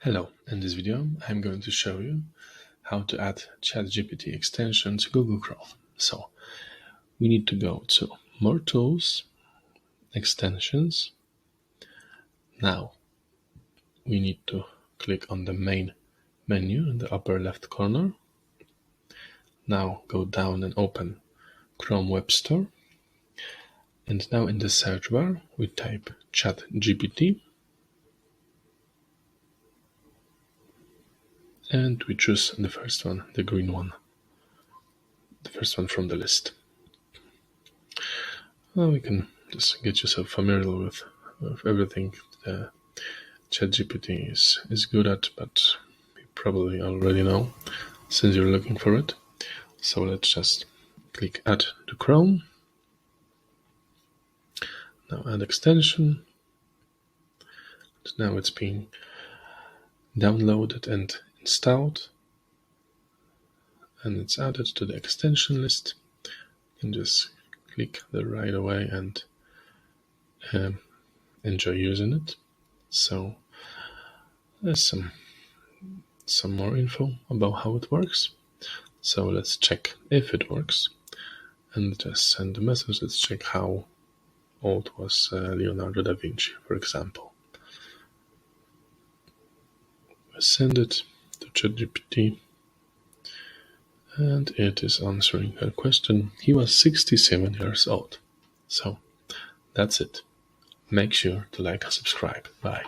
Hello, in this video I'm going to show you how to add ChatGPT extension to Google Chrome. So we need to go to More Tools, Extensions. Now we need to click on the main menu in the upper left corner. Now go down and open Chrome Web Store. And now in the search bar we type ChatGPT. And we choose the first one, the green one, the first one from the list. Well, we can just get yourself familiar with everything ChatGPT is good at, but you probably already know since you're looking for it. So let's just click Add to Chrome. Now add extension. And now it's being downloaded and installed, and it's added to the extension list. You can just click there right away and enjoy using it. So there's some more info about how it works. So let's check if it works and just send a message. Let's check how old was Leonardo da Vinci, for example. Send it to ChatGPT, and it is answering her question. He was 67 years old. So that's it. Make sure to like and subscribe. Bye.